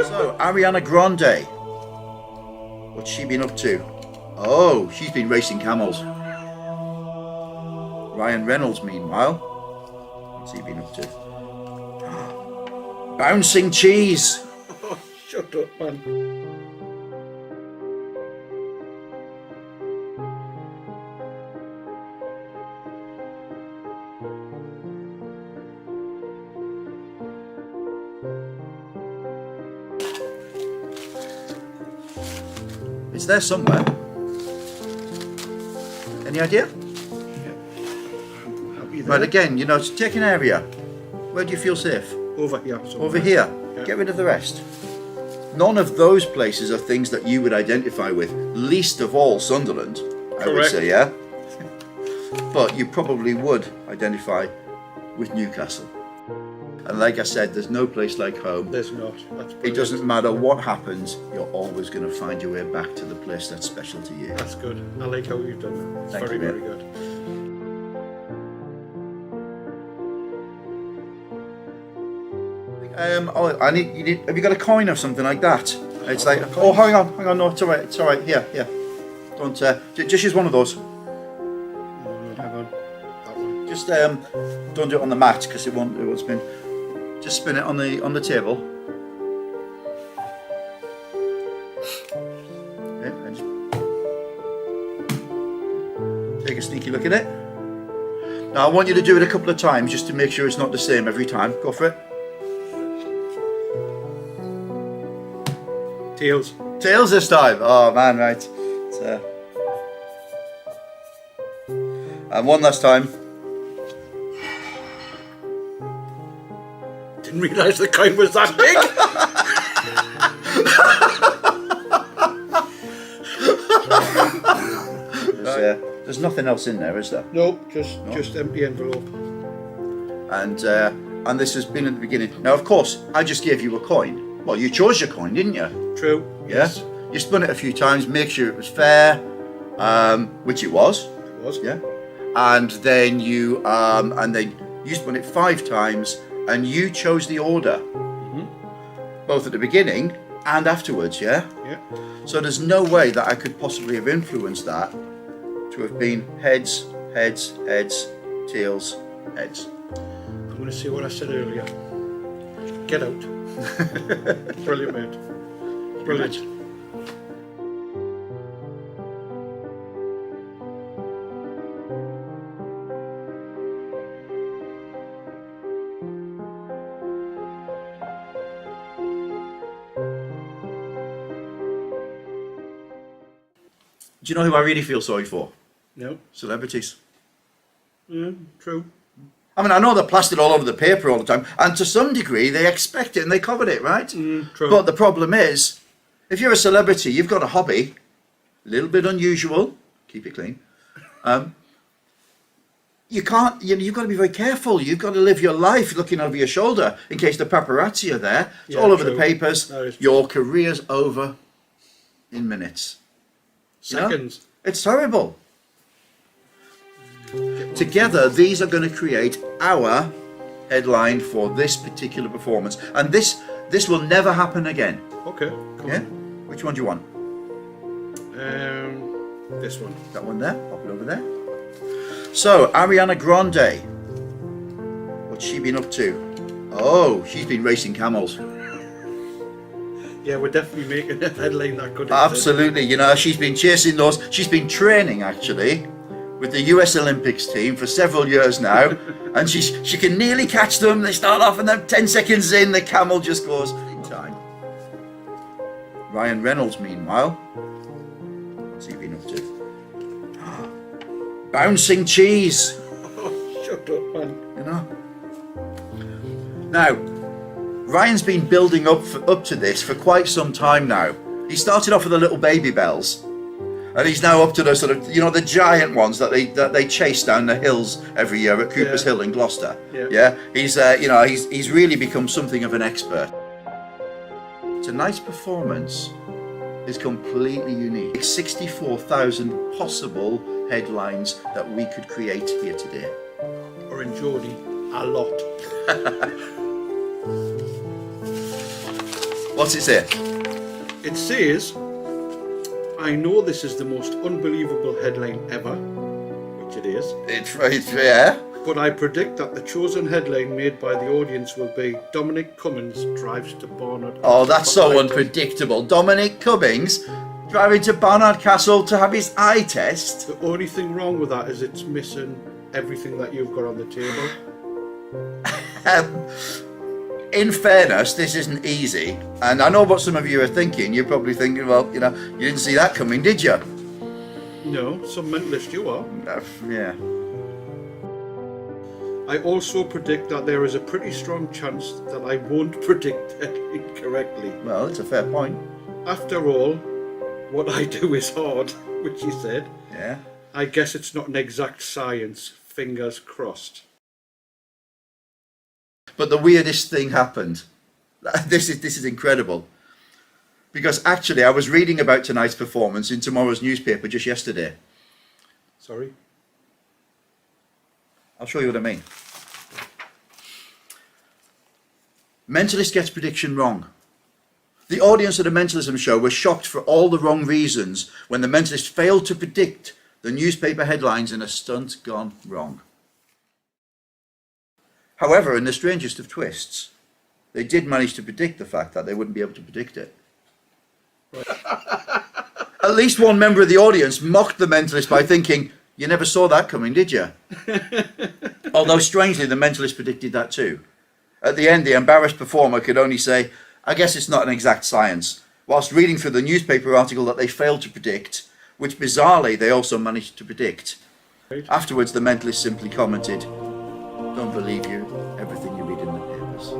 So, Ariana Grande. What's she been up to? Oh, she's been racing camels. Ryan Reynolds, meanwhile. What's he been up to? Bouncing cheese. Oh, shut up, man. It's there somewhere. Any idea? Right, again, you know, take an area. Where do you feel safe? Over here. Somewhere. Over here. Yeah. Get rid of the rest. None of those places are things that you would identify with. Least of all Sunderland, I would say, yeah? But you probably would identify with Newcastle. And like I said, there's no place like home. There's not. That's It doesn't matter what happens, you're always going to find your way back to the place that's special to you. That's good. I like how you've done that. It's Thank very, you, mate. very good. I need. You need. Have you got a coin or something like that? It's like. Oh, hang on. No, it's all right. It's all right. Here. Don't. Just use one of those. No, hang on. That one. Just don't do it on the mat because it won't spin. Just spin it on the table. Yeah, and just take a sneaky look at it. Now I want you to do it a couple of times just to make sure it's not the same every time. Go for it. Tails. Tails this time. Oh man, right. And one last time. Didn't realise the coin was that big. There's nothing else in there, is there? Nope, just empty envelope. And this has been at the beginning. Now, of course, I just gave you a coin. Well, you chose your coin, didn't you? True. Yeah? Yes. You spun it a few times, make sure it was fair, which it was. It was. Yeah. And then you spun it 5 times, and you chose the order, both at the beginning and afterwards. Yeah. Yeah. So there's no way that I could possibly have influenced that to have been heads, heads, heads, tails, heads. I'm going to see what I said earlier. Get out. Brilliant, mate. Brilliant. Do you know who I really feel sorry for? No. Celebrities. Yeah, true. I mean, I know they're plastered all over the paper all the time, and to some degree they expect it and they covered it, right? True. But the problem is, if you're a celebrity, you've got a hobby, a little bit unusual, keep it clean. You can't, you've got to be very careful. You've got to live your life looking over your shoulder in case the paparazzi are there. It's all over the papers. Your career's over in minutes. Seconds. It's terrible. Together, these are going to create our headline for this particular performance, and this will never happen again. Okay. Cool. Yeah. Which one do you want? This one. That one there. Pop it over there. So, Ariana Grande. What's she been up to? Oh, she's been racing camels. Yeah, we're definitely making a headline that good. Absolutely. You know, she's been chasing those. She's been training actually with the US Olympics team for several years now, and she can nearly catch them. They start off and then 10 seconds in, the camel just goes in time. Ryan Reynolds, meanwhile, what's he been up to? Bouncing cheese. Oh, shut up, man. You know. Now, Ryan's been building up to this for quite some time now. He started off with the little baby bells. And he's now up to the sort of, you know, the giant ones that they chase down the hills every year at Cooper's Hill in Gloucester. Yeah. He's he's really become something of an expert. Tonight's performance is completely unique. 64,000 possible headlines that we could create here today? Or in Geordie, a lot. What's it say? It says, I know this is the most unbelievable headline ever, which it is, It's yeah. but I predict that the chosen headline made by the audience will be Dominic Cummings drives to Barnard. Oh, that's so Eye unpredictable. Dominic Cummings driving to Barnard Castle to have his eye test. test. The only thing wrong with that is it's missing everything that you've got on the table. In fairness, this isn't easy, and I know what some of you are thinking. You're probably thinking, well, you didn't see that coming, did you? No, some mentalist you are. Yeah. I also predict that there is a pretty strong chance that I won't predict it incorrectly. Well, it's a fair point. After all, what I do is hard, which he said. Yeah. I guess it's not an exact science, fingers crossed. But the weirdest thing happened. This is incredible. Because actually, I was reading about tonight's performance in tomorrow's newspaper just yesterday. Sorry? I'll show you what I mean. Mentalist gets prediction wrong. The audience at a mentalism show was shocked for all the wrong reasons when the mentalist failed to predict the newspaper headlines in a stunt gone wrong. However, in the strangest of twists, they did manage to predict the fact that they wouldn't be able to predict it. At least one member of the audience mocked the mentalist by thinking, "You never saw that coming, did you?" Although strangely, the mentalist predicted that too. At the end, the embarrassed performer could only say, "I guess it's not an exact science," whilst reading through the newspaper article that they failed to predict, which bizarrely they also managed to predict. Afterwards, the mentalist simply commented, "Don't believe you, everything you read in the papers."